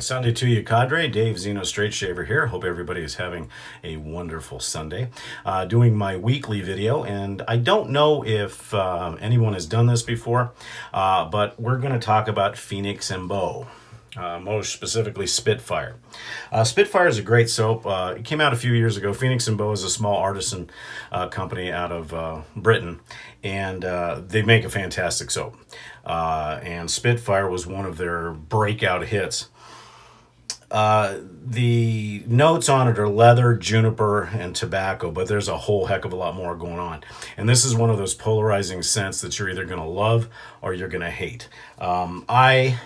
Good Sunday to you, Cadre. Dave Zeno Straight Shaver here. Hope everybody is having a wonderful Sunday. Doing my weekly video, and I don't know if anyone has done this before, but we're going to talk about Phoenix and Beau. Most specifically Spitfire. Spitfire is a great soap. It came out a few years ago. Phoenix and Beau is a small artisan company out of Britain, and they make a fantastic soap. And Spitfire was one of their breakout hits. The notes on it are leather, juniper, and tobacco, but there's a whole heck of a lot more going on. And this is one of those polarizing scents that you're either going to love or you're going to hate. I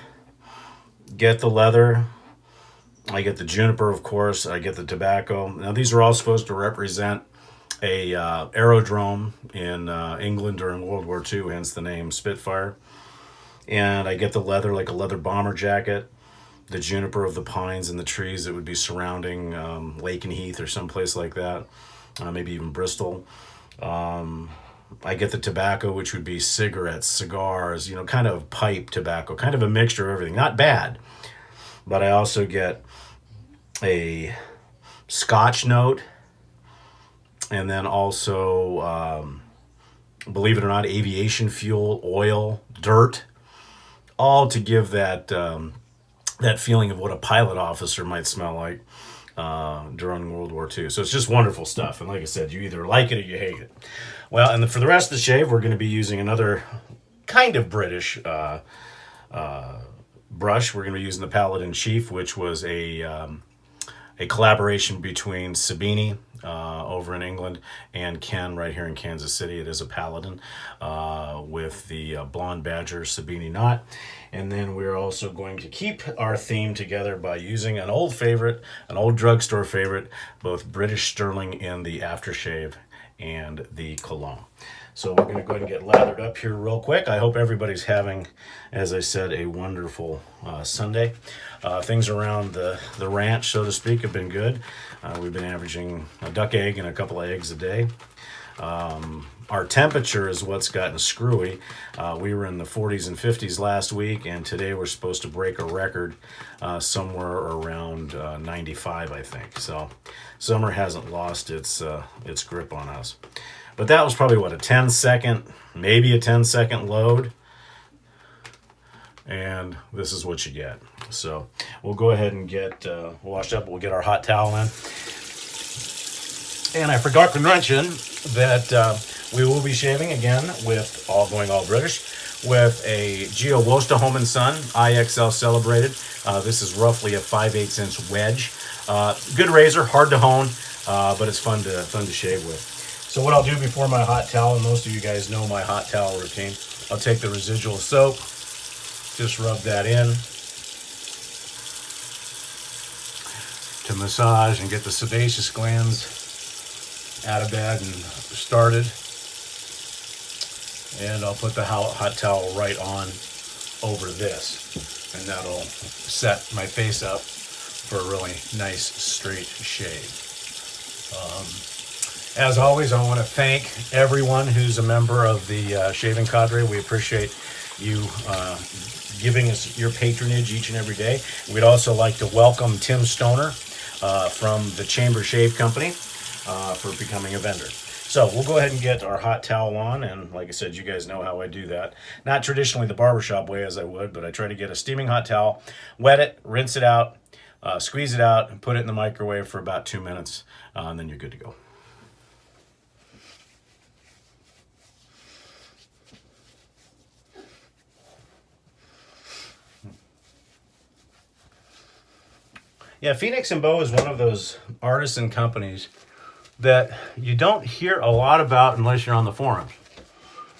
get the leather, I get the juniper, of course, I get the tobacco. Now these are all supposed to represent a aerodrome in England during World War II, hence the name Spitfire. And I get the leather, like a leather bomber jacket, the juniper of the pines and the trees that would be surrounding Lakenheath or someplace like that, maybe even Bristol. I get the tobacco, which would be cigarettes, cigars, kind of pipe tobacco, kind of a mixture of everything. Not bad, but I also get a Scotch note, and then also, believe it or not, aviation fuel, oil, dirt, all to give that that feeling of what a pilot officer might smell like during World War II. So it's just wonderful stuff. And like I said, you either like it or you hate it. Well, and for the rest of the shave, we're going to be using another kind of British brush. We're going to be using the Paladin Chief, which was a collaboration between Sabini over in England and Ken right here in Kansas City. It is a Paladin with the blonde badger Sabini knot. And then we're also going to keep our theme together by using an old favorite, an old drugstore favorite, both British Sterling in the aftershave and the cologne. So we're going to go ahead and get lathered up here real quick. I hope everybody's having, as I said, a wonderful Sunday. Things around the ranch, so to speak, have been good. We've been averaging a duck egg and a couple of eggs a day. Our temperature is what's gotten screwy. We were in the 40s and 50s last week, and today we're supposed to break a record somewhere around 95, I think. So summer hasn't lost its grip on us. But that was probably, what, a 10-second, maybe a 10-second load. And this is what you get. So we'll go ahead and get washed up. We'll get our hot towel in. And I forgot to mention that we will be shaving again with all British with a Geo Wostenholm and Son IXL Celebrated. This is roughly a 5/8 inch wedge. Good razor, hard to hone, but it's fun to shave with. So what I'll do before my hot towel, and most of you guys know my hot towel routine, I'll take the residual soap, just rub that in to massage and get the sebaceous glands out of bed and started. And I'll put the hot towel right on over this, and that'll set my face up for a really nice straight shave. As always, I want to thank everyone who's a member of the Shaving Cadre. We appreciate you giving us your patronage each and every day. We'd also like to welcome Tim Stoner from the Chamber Shave Company for becoming a vendor. So we'll go ahead and get our hot towel on, and like I said, you guys know how I do that. Not traditionally the barbershop way as I would, but I try to get a steaming hot towel, wet it, rinse it out, squeeze it out, and put it in the microwave for about 2 minutes, and then you're good to go. Yeah, Phoenix and Beau is one of those artisan companies that you don't hear a lot about unless you're on the forums.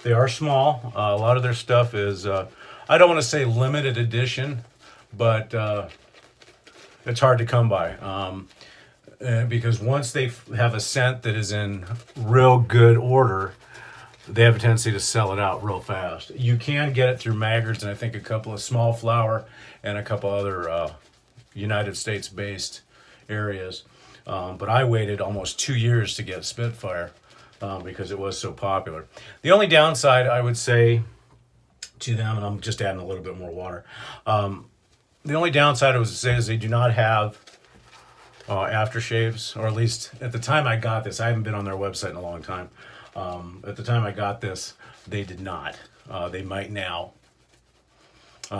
They are small. A lot of their stuff is, I don't want to say limited edition, but it's hard to come by. Because once they have a scent that is in real good order, they have a tendency to sell it out real fast. You can get it through Maggards and I think a couple of Small Flower and a couple other United States-based areas. But I waited almost 2 years to get Spitfire because it was so popular. The only downside I would say to them, and I'm just adding a little bit more water, The only downside I would say is they do not have aftershaves, or at least at the time I got this. I haven't been on their website in a long time. At the time I got this, they did not. They might now,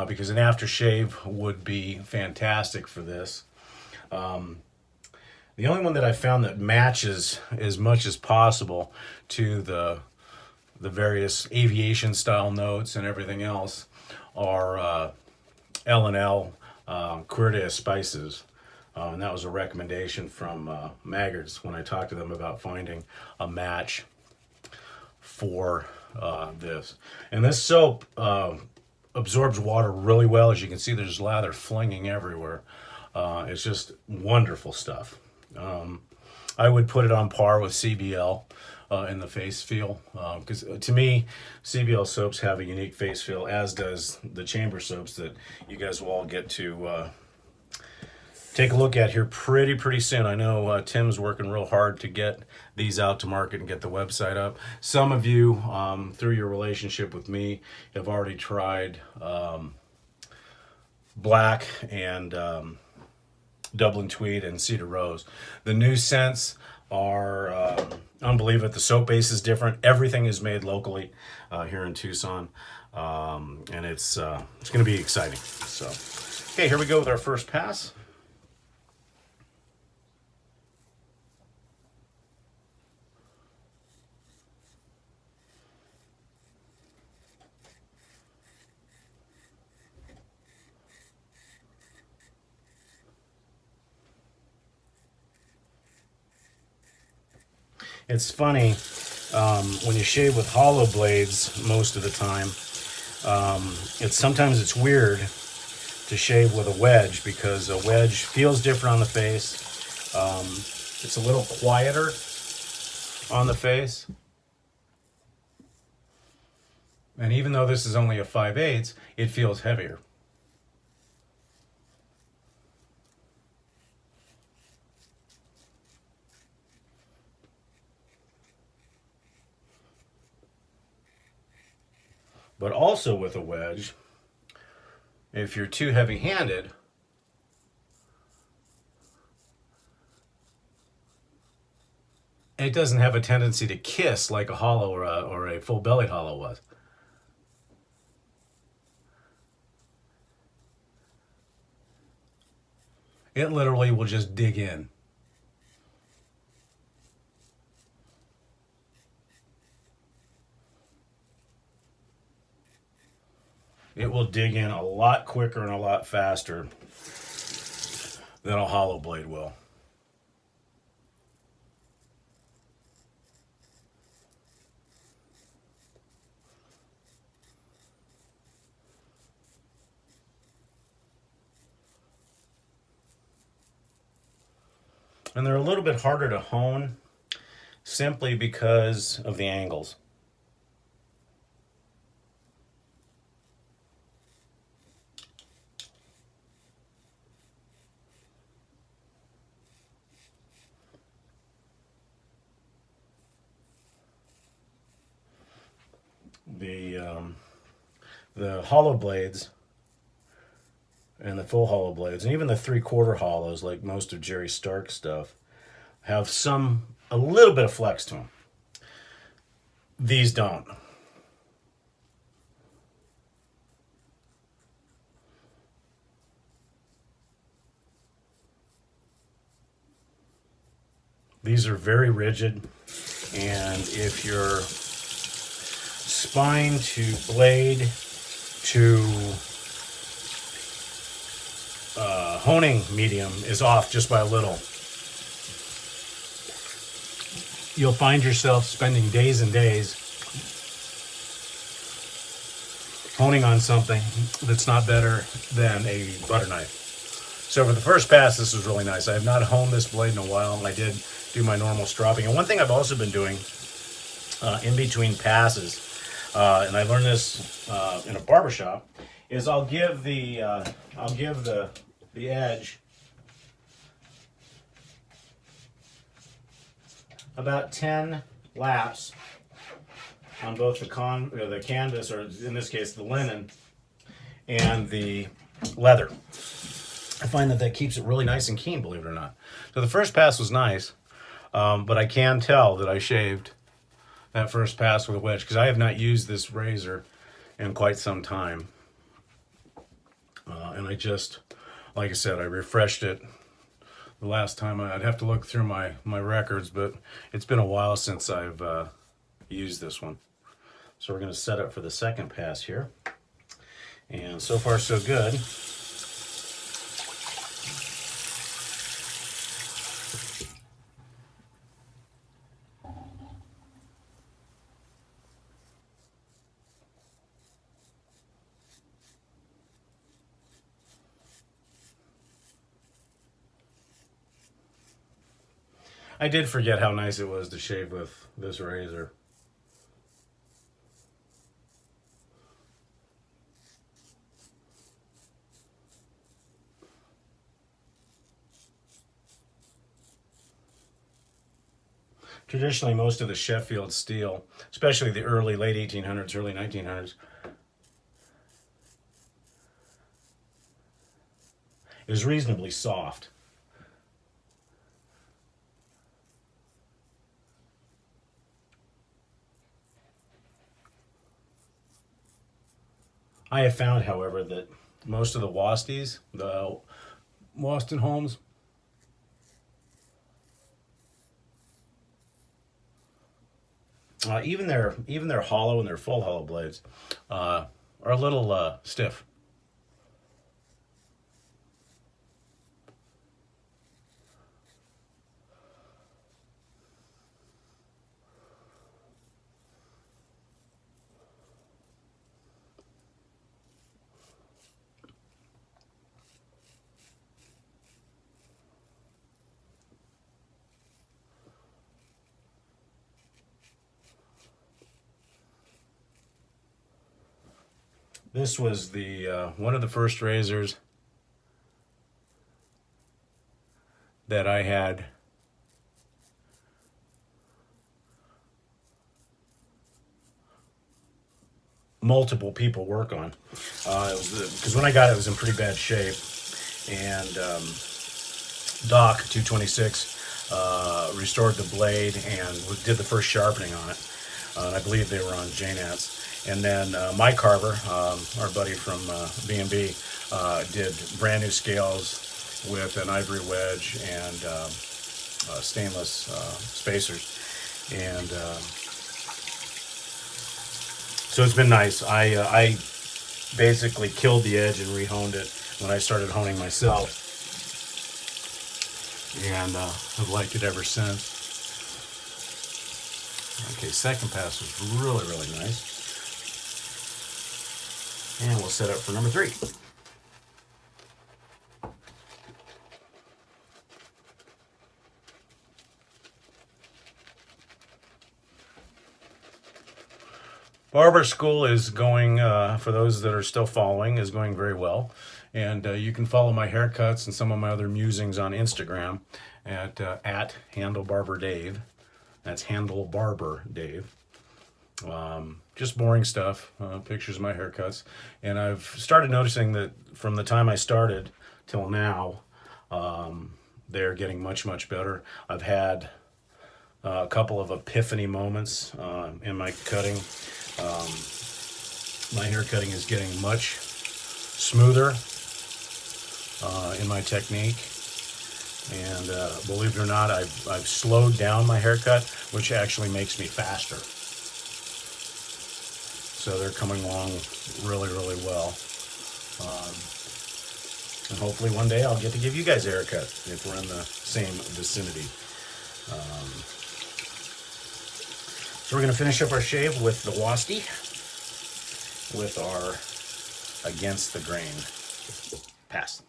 because an aftershave would be fantastic for this. The only one that I found that matches as much as possible to the various aviation style notes and everything else are L&L Cuerda Spices. And that was a recommendation from Maggards when I talked to them about finding a match for this. And this soap absorbs water really well. As you can see, there's lather flinging everywhere. It's just wonderful stuff. I would put it on par with CBL in the face feel, because to me, CBL soaps have a unique face feel, as does the chamber soaps that you guys will all get to take a look at here pretty soon. I know Tim's working real hard to get these out to market and get the website up. Some of you, through your relationship with me, have already tried Black and Dublin Tweed and Cedar Rose. The new scents are unbelievable. The soap base is different. Everything is made locally here in Tucson, and it's going to be exciting. So, okay, here we go with our first pass. It's funny, when you shave with hollow blades most of the time, sometimes it's weird to shave with a wedge, because a wedge feels different on the face. It's a little quieter on the face. And even though this is only a 5/8, it feels heavier. But also with a wedge, if you're too heavy-handed, it doesn't have a tendency to kiss like a hollow or a full-bellied hollow was. It literally will just dig in. It will dig in a lot quicker and a lot faster than a hollow blade will. And they're a little bit harder to hone simply because of the angles. The hollow blades and the full hollow blades, and even the 3/4 hollows, like most of Jerry Stark's stuff, have a little bit of flex to them. These don't. These are very rigid, and if your spine to blade to honing medium is off just by a little, you'll find yourself spending days and days honing on something that's not better than a butter knife. So for the first pass, this was really nice. I have not honed this blade in a while. I did do my normal stropping. And one thing I've also been doing in between passes, and I learned this in a barbershop, is I'll give the edge about 10 laps on both the canvas, or in this case the linen, and the leather. I find that keeps it really nice and keen, believe it or not. So the first pass was nice, but I can tell that I shaved that first pass with a wedge because I have not used this razor in quite some time. And I just, like I said, I refreshed it the last time. I'd have to look through my records, but it's been a while since I've used this one. So we're going to set up for the second pass here. And so far so good. I did forget how nice it was to shave with this razor. Traditionally, most of the Sheffield steel, especially the late 1800s, early 1900s, is reasonably soft. I have found, however, that most of the Wasties, the Wostenholms, even their hollow and their full hollow blades are a little stiff. This was the one of the first razors that I had multiple people work on. Because when I got it, it was in pretty bad shape. And Doc 226 restored the blade and did the first sharpening on it. And I believe they were on JNATs. And then Mike Carver, our buddy from B&B, did brand new scales with an ivory wedge and stainless spacers. And so it's been nice. I basically killed the edge and rehoned it when I started honing myself. And have liked it ever since. Okay, second pass was really, really nice. And we'll set up for number 3. Barber school is going, for those that are still following, is going very well. And you can follow my haircuts and some of my other musings on Instagram at @HandleBarberDave. That's HandleBarberDave. Just boring stuff, pictures of my haircuts. And I've started noticing that from the time I started till now, they're getting much, much better. I've had a couple of epiphany moments in my cutting. My hair cutting is getting much smoother in my technique. And believe it or not, I've slowed down my haircut, which actually makes me faster. So they're coming along really, really well. And hopefully one day I'll get to give you guys a haircut if we're in the same vicinity. So we're going to finish up our shave with the Wasty, with our against the grain pass.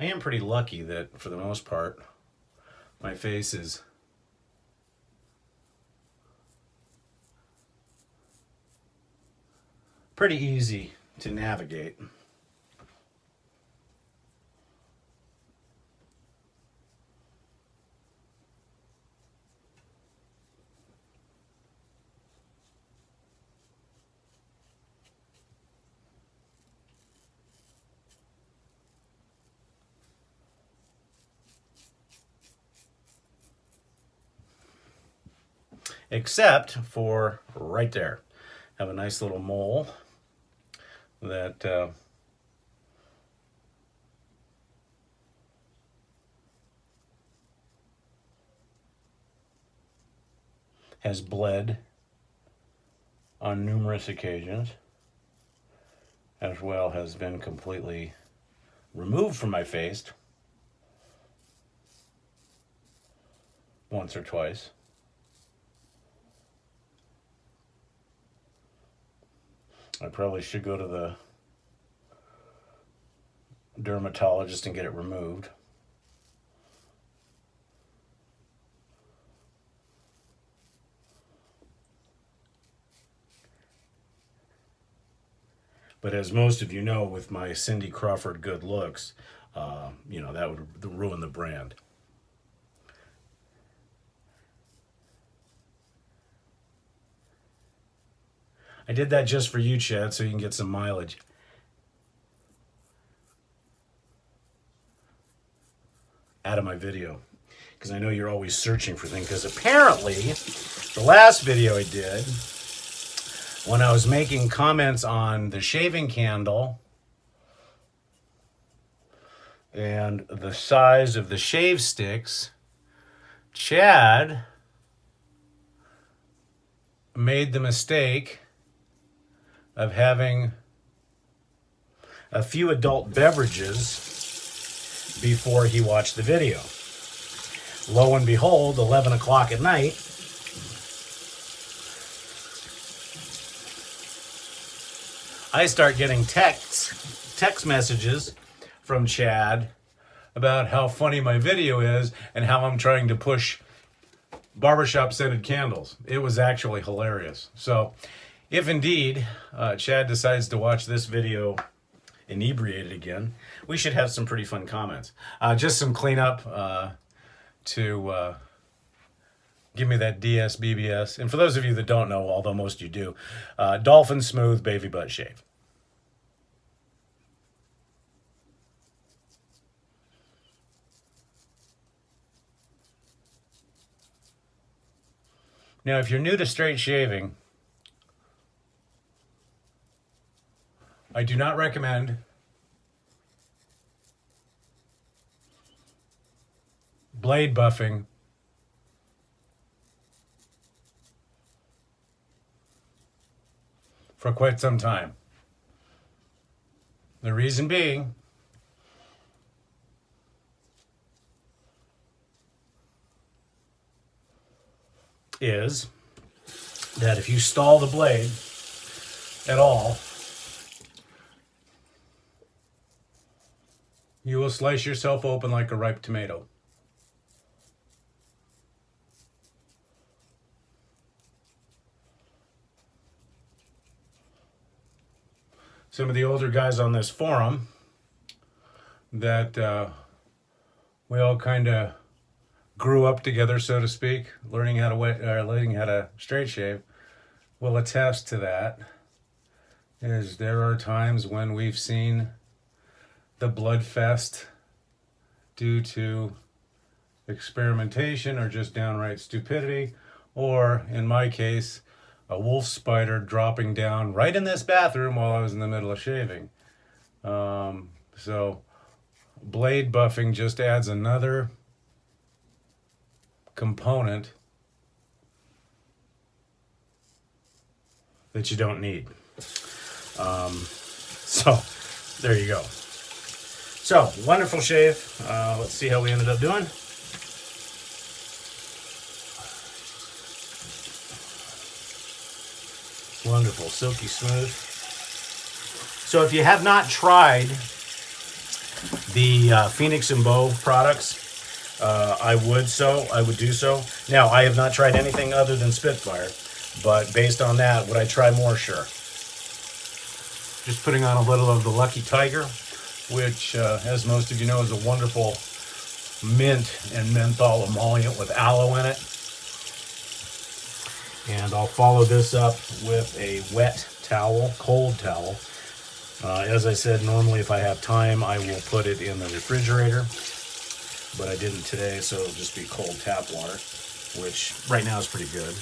I am pretty lucky that for the most part, my face is pretty easy to navigate. Except for right there. Have a nice little mole that has bled on numerous occasions, as well has been completely removed from my face once or twice. I probably should go to the dermatologist and get it removed. But as most of you know, with my Cindy Crawford good looks, that would ruin the brand. I did that just for you, Chad, so you can get some mileage. Out of my video. Because I know you're always searching for things. Because apparently, the last video I did, when I was making comments on the shaving candle and the size of the shave sticks, Chad made the mistake of having a few adult beverages before he watched the video. Lo and behold, 11 o'clock at night, I start getting text messages from Chad about how funny my video is and how I'm trying to push barbershop scented candles. It was actually hilarious. So if indeed Chad decides to watch this video inebriated again, we should have some pretty fun comments. Just some cleanup to give me that DSBBS. And for those of you that don't know, although most of you do, Dolphin Smooth Baby Butt Shave. Now, if you're new to straight shaving, I do not recommend blade buffing for quite some time. The reason being is that if you stall the blade at all, you will slice yourself open like a ripe tomato. Some of the older guys on this forum that we all kind of grew up together, so to speak, learning how to straight shave, will attest to that. Is there are times when we've seen the blood fest due to experimentation or just downright stupidity, or in my case, a wolf spider dropping down right in this bathroom while I was in the middle of shaving. So blade buffing just adds another component that you don't need. So there you go. So wonderful shave. Let's see how we ended up doing. Wonderful, silky smooth. So if you have not tried the Phoenix and Beau products, I would do so. Now, I have not tried anything other than Spitfire, but based on that, would I try more? Sure. Just putting on a little of the Lucky Tiger, which, as most of you know, is a wonderful mint and menthol emollient with aloe in it. And I'll follow this up with a wet towel, cold towel. As I said, normally if I have time, I will put it in the refrigerator, but I didn't today, so it'll just be cold tap water, which right now is pretty good.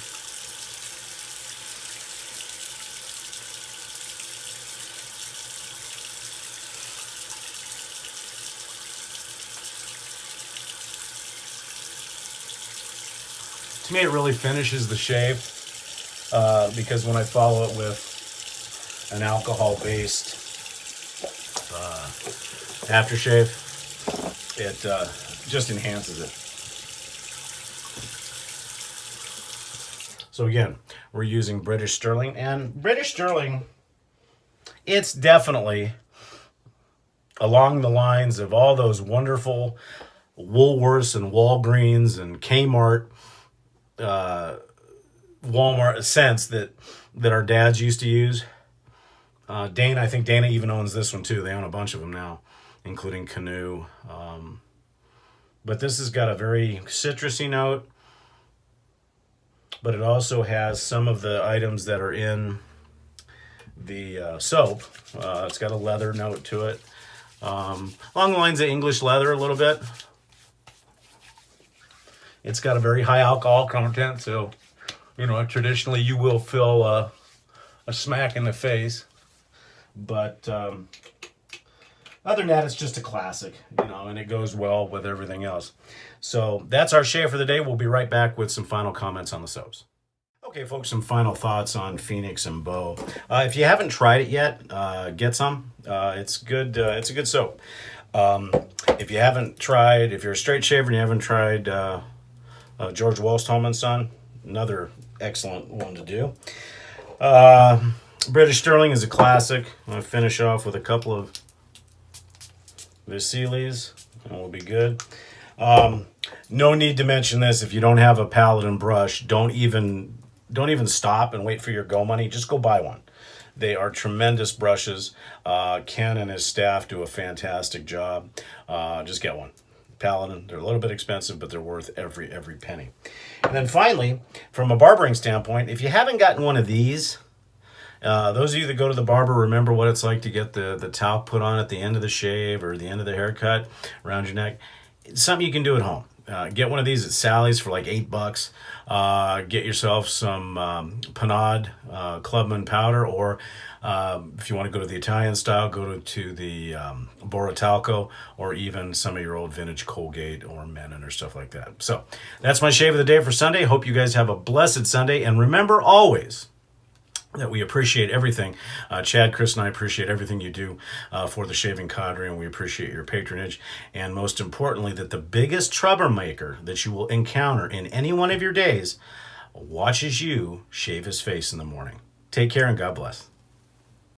To me, it really finishes the shave because when I follow it with an alcohol-based aftershave, it just enhances it. So again, we're using British Sterling, and British Sterling, it's definitely along the lines of all those wonderful Woolworths and Walgreens and Kmart, Walmart scents that our dads used to use. Dana, I think Dana even owns this one too. They own a bunch of them now, including Canoe. But this has got a very citrusy note, but it also has some of the items that are in the soap. It's got a leather note to it, along the lines of English leather a little bit. It's got a very high alcohol content, so, you know, traditionally you will feel a smack in the face. But other than that, it's just a classic, you know, and it goes well with everything else. So that's our shave for the day. We'll be right back with some final comments on the soaps. Okay, folks, some final thoughts on Phoenix and Beau. If you haven't tried it yet, get some. It's good. It's a good soap. If you haven't tried, if you're a straight shaver and you haven't tried George Wostenholm and Son, another excellent one to do. British Sterling is a classic. I'm going to finish off with a couple of Vasilis, and we'll be good. No need to mention this. If you don't have a Paladin brush, don't even stop and wait for your go money. Just go buy one. They are tremendous brushes. Ken and his staff do a fantastic job. Just get one. Paladin, they're a little bit expensive, but they're worth every penny. And then finally, from a barbering standpoint, if you haven't gotten one of these, those of you that go to the barber remember what it's like to get the talc put on at the end of the shave or the end of the haircut around your neck. It's something you can do at home. Get one of these at Sally's for like $8. Get yourself some Panade Clubman powder, or if you want to go to the Italian style, go to the Borotalco, or even some of your old vintage Colgate or Menon or stuff like that. So that's my shave of the day for Sunday. Hope you guys have a blessed Sunday, and remember always that we appreciate everything. Chad, Chris, and I appreciate everything you do for the Shaving Cadre, and we appreciate your patronage. And most importantly, that the biggest troublemaker that you will encounter in any one of your days watches you shave his face in the morning. Take care and God bless.